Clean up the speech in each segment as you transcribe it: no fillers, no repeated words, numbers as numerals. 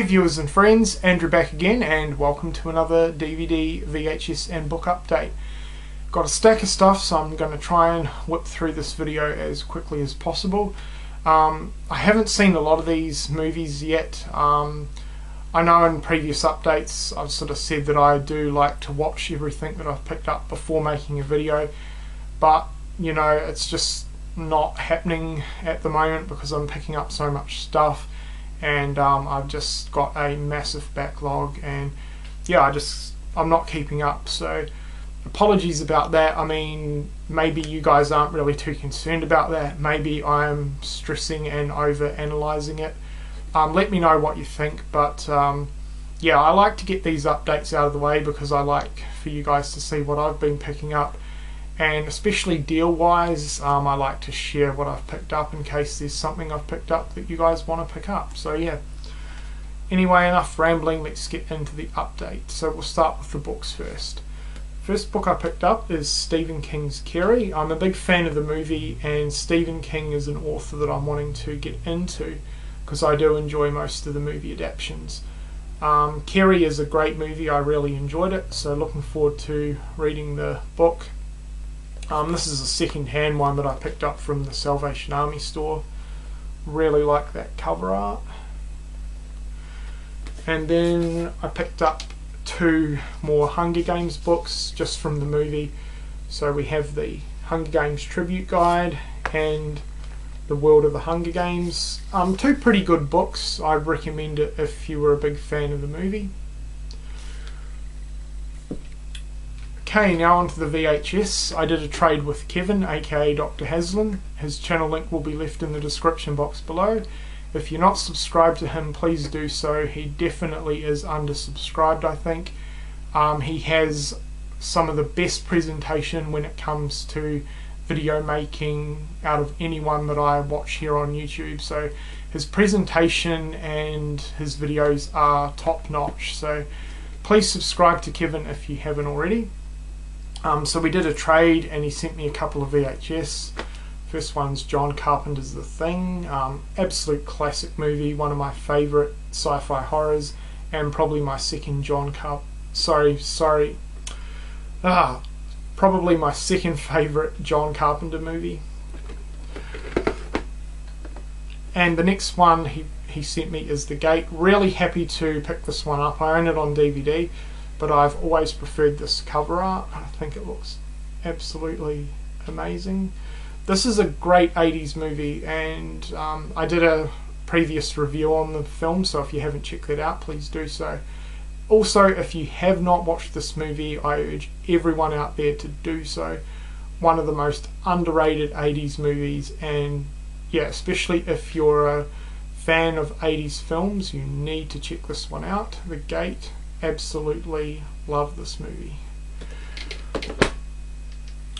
Hey viewers and friends, Andrew back again, and welcome to another DVD, VHS and book update. Got a stack of stuff, so I'm going to try and whip through this video as quickly as possible. I haven't seen a lot of these movies yet. I know in previous updates I've sort of said that I do like to watch everything that I've picked up before making a video, but you know, it's just not happening at the moment because I'm picking up so much stuff. And I've just got a massive backlog, and yeah, I'm not keeping up, so apologies about that. I mean, maybe you guys aren't really too concerned about that. Maybe I'm stressing and over analysing it. Let me know what you think, but yeah, I like to get these updates out of the way because I like for you guys to see what I've been picking up. And especially deal wise, I like to share what I've picked up in case there's something I've picked up that you guys want to pick up. So yeah, anyway, enough rambling, let's get into the update. So we'll start with the books first. First book I picked up is Stephen King's Carrie. I'm a big fan of the movie, and Stephen King is an author that I'm wanting to get into because I do enjoy most of the movie adaptations. Carrie is a great movie, I really enjoyed it, so looking forward to reading the book. This is a second-hand one that I picked up from the Salvation Army store. Really like that cover art. And then I picked up two more Hunger Games books just from the movie. So we have the Hunger Games Tribute Guide and The World of the Hunger Games. Two pretty good books. I'd recommend it if you were a big fan of the movie. Okay, now onto the VHS. I did a trade with Kevin, aka Dr. Haslam. His channel link will be left in the description box below. If you're not subscribed to him, please do so. He definitely is undersubscribed, I think. He has some of the best presentation when it comes to video making out of anyone that I watch here on YouTube. So his presentation and his videos are top notch. So please subscribe to Kevin if you haven't already. So we did a trade and he sent me a couple of VHS. First one's John Carpenter's The Thing. Absolute classic movie, one of my favourite sci-fi horrors, and probably my second probably my second favourite John Carpenter movie. And the next one he sent me is The Gate. Really happy to pick this one up. I own it on DVD, but I've always preferred this cover art. I think it looks absolutely amazing. This is a great 80s movie, and I did a previous review on the film, so if you haven't checked that out, please do so. Also, if you have not watched this movie, I urge everyone out there to do so. One of the most underrated 80s movies, and yeah, especially if you're a fan of 80s films, you need to check this one out. The Gate. Absolutely love this movie.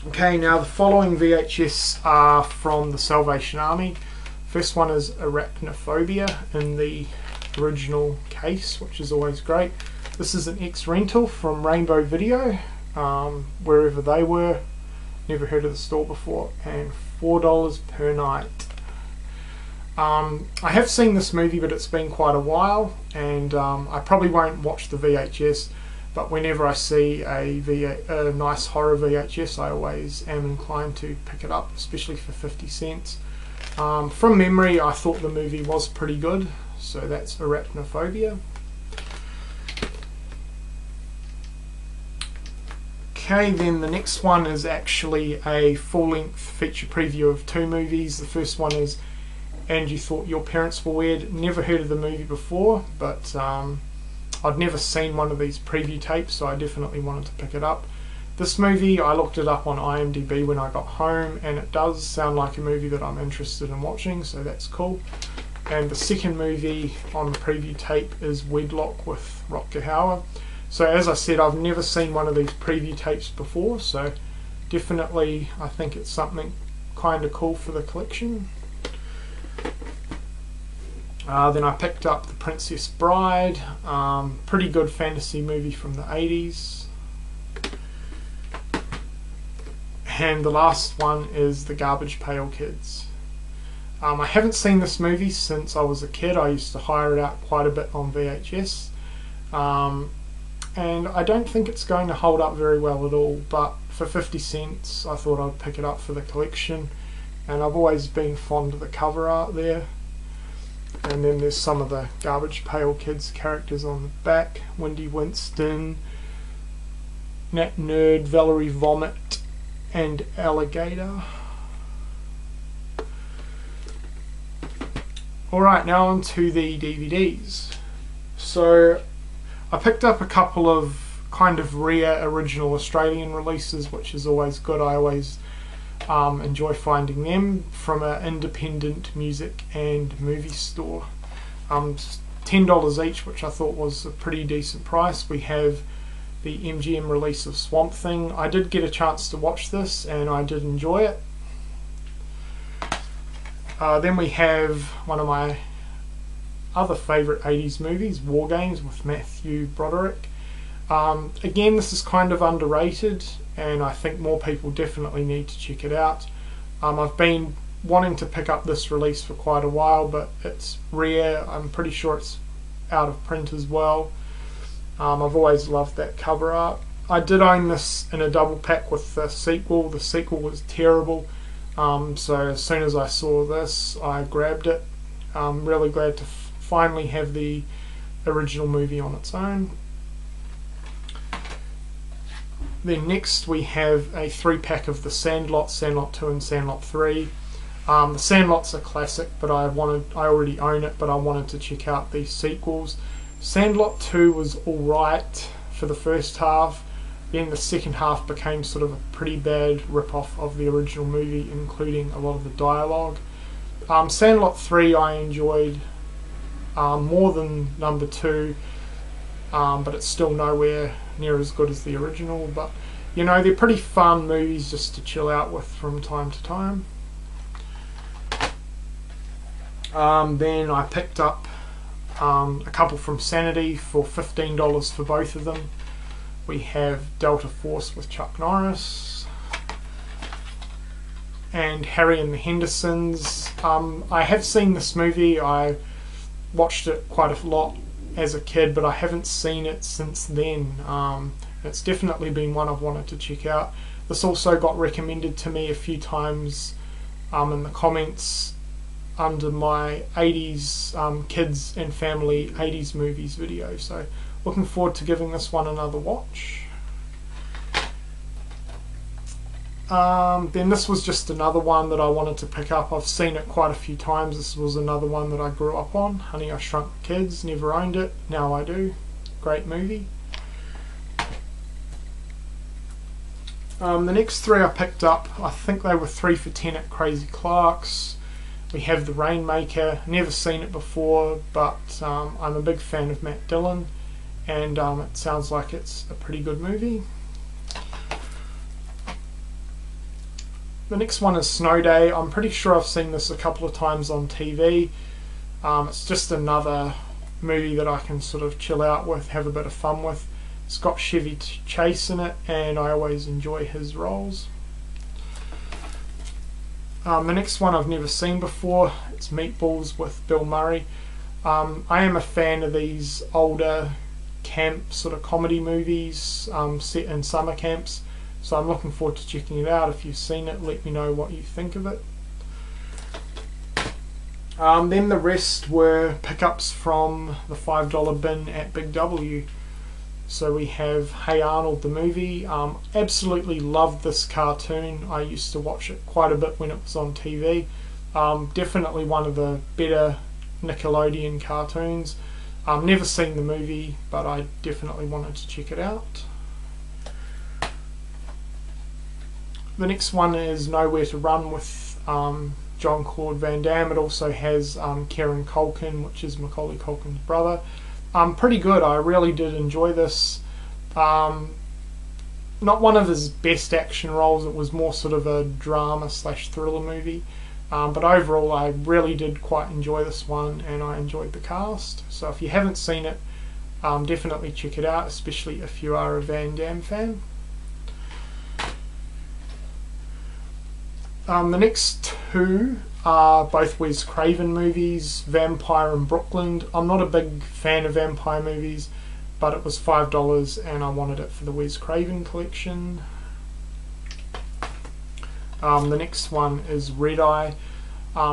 Okay, now the following VHS are from the Salvation Army. First one is Arachnophobia in the original case, which is always great. This is an ex-rental from Rainbow Video, wherever they were. Never heard of the store before, and $4 per night. I have seen this movie, but it's been quite a while, and I probably won't watch the VHS, but whenever I see a nice horror VHS, I always am inclined to pick it up, especially for 50 cents. From memory, I thought the movie was pretty good, so that's Arachnophobia. Okay, then the next one is actually a full-length feature preview of two movies. The first one is And You Thought Your Parents Were Weird. Never heard of the movie before, but I'd never seen one of these preview tapes, so I definitely wanted to pick it up. This movie, I looked it up on IMDb when I got home, and it does sound like a movie that I'm interested in watching, so that's cool. And the second movie on the preview tape is Wedlock with Rutger Hauer. So as I said, I've never seen one of these preview tapes before, so definitely I think it's something kind of cool for the collection. Then I picked up The Princess Bride, pretty good fantasy movie from the 80s. And the last one is The Garbage Pail Kids. I haven't seen this movie since I was a kid. I used to hire it out quite a bit on VHS. And I don't think it's going to hold up very well at all, but for 50 cents I thought I'd pick it up for the collection, and I've always been fond of the cover art there. And then there's some of the Garbage Pail Kids characters on the back: Wendy Winston, Nat Nerd, Valerie Vomit, and Alligator. Alright, now on to the DVDs. So I picked up a couple of kind of rare original Australian releases, which is always good. I always enjoy finding them from an independent music and movie store. $10 each, which I thought was a pretty decent price. We have the MGM release of Swamp Thing. I did get a chance to watch this and I did enjoy it. Then we have one of my other favourite 80s movies, War Games, with Matthew Broderick. Again, this is kind of underrated, and I think more people definitely need to check it out. I've been wanting to pick up this release for quite a while, but it's rare. I'm pretty sure it's out of print as well. I've always loved that cover art. I did own this in a double pack with the sequel. The sequel was terrible, so as soon as I saw this I grabbed it. I'm really glad to finally have the original movie on its own. Then next we have a 3-pack of The Sandlot, Sandlot 2 and Sandlot 3. The Sandlot's a classic, but I already own it, but I wanted to check out these sequels. Sandlot 2 was alright for the first half, then the second half became sort of a pretty bad rip-off of the original movie, including a lot of the dialogue. Sandlot 3 I enjoyed more than number 2, but it's still nowhere near as good as the original. But you know, they're pretty fun movies just to chill out with from time to time. Then I picked up a couple from Sanity for $15 for both of them. We have Delta Force with Chuck Norris and Harry and the Hendersons. I have seen this movie. I watched it quite a lot as a kid, but I haven't seen it since then. It's definitely been one I've wanted to check out. This also got recommended to me a few times in the comments under my 80s kids and family 80s movies video, so looking forward to giving this one another watch. Then this was just another one that I wanted to pick up. I've seen it quite a few times. This was another one that I grew up on, Honey, I Shrunk the Kids. Never owned it, now I do. Great movie. The next three I picked up, I think they were 3 for $10 at Crazy Clark's. We have The Rainmaker. Never seen it before, but I'm a big fan of Matt Dillon, and it sounds like it's a pretty good movie. The next one is Snow Day. I'm pretty sure I've seen this a couple of times on TV. It's just another movie that I can sort of chill out with, have a bit of fun with. It's got Chevy Chase in it, and I always enjoy his roles. The next one I've never seen before. It's Meatballs with Bill Murray. I am a fan of these older camp sort of comedy movies set in summer camps, so I'm looking forward to checking it out. If you've seen it, let me know what you think of it. Then the rest were pickups from the $5 bin at Big W. So we have Hey Arnold the movie. Absolutely loved this cartoon. I used to watch it quite a bit when it was on TV. Definitely one of the better Nickelodeon cartoons. Never seen the movie, but I definitely wanted to check it out. The next one is Nowhere to Run with Jean-Claude Van Damme. It also has Kieran Culkin, which is Macaulay Culkin's brother. Pretty good. I really did enjoy this. Not one of his best action roles. It was more sort of a drama / thriller movie. But overall I really did quite enjoy this one, and I enjoyed the cast. So if you haven't seen it, definitely check it out, especially if you are a Van Damme fan. The next two are both Wes Craven movies, Vampire and Brooklyn. I'm not a big fan of vampire movies, but it was $5 and I wanted it for the Wes Craven collection. The next one is Red Eye.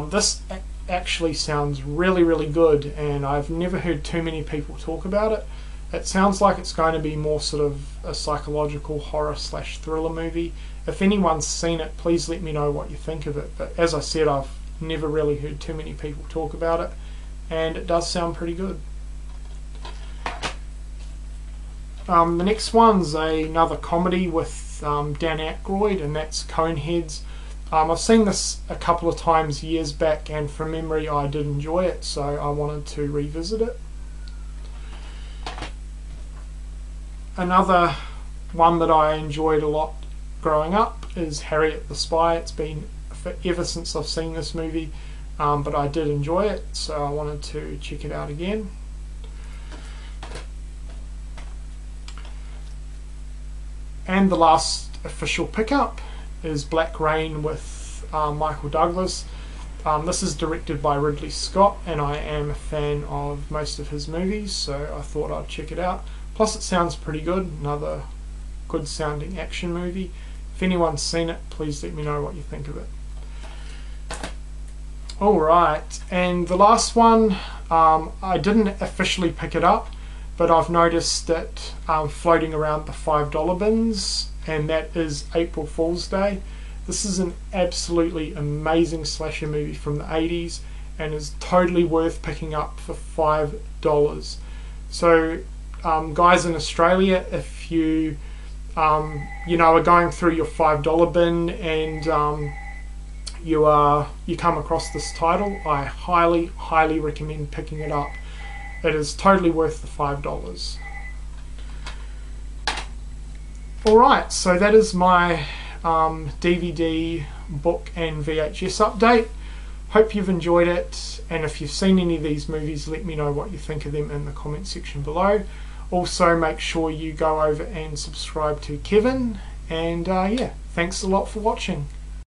This actually sounds really good, and I've never heard too many people talk about it. It sounds like it's going to be more sort of a psychological horror / thriller movie. If anyone's seen it, please let me know what you think of it. But as I said, I've never really heard too many people talk about it, and it does sound pretty good. The next one's another comedy with Dan Aykroyd, and that's Coneheads. I've seen this a couple of times years back, and from memory I did enjoy it, so I wanted to revisit it. Another one that I enjoyed a lot growing up is Harriet the Spy. It's been ever since I've seen this movie, but I did enjoy it, so I wanted to check it out again. And the last official pickup is Black Rain with Michael Douglas. This is directed by Ridley Scott, and I am a fan of most of his movies, so I thought I'd check it out. Plus it sounds pretty good, another good sounding action movie. If anyone's seen it, please let me know what you think of it. Alright, and the last one, I didn't officially pick it up, but I've noticed it floating around the $5 bins, and that is April Fool's Day. This is an absolutely amazing slasher movie from the 80s and is totally worth picking up for $5. So guys in Australia, if you are going through your $5 bin and you come across this title, I highly recommend picking it up. It is totally worth the $5. Alright, so that is my DVD, book and VHS update. Hope you've enjoyed it, and if you've seen any of these movies, let me know what you think of them in the comment section below. Also, make sure you go over and subscribe to Kevin, and yeah, thanks a lot for watching.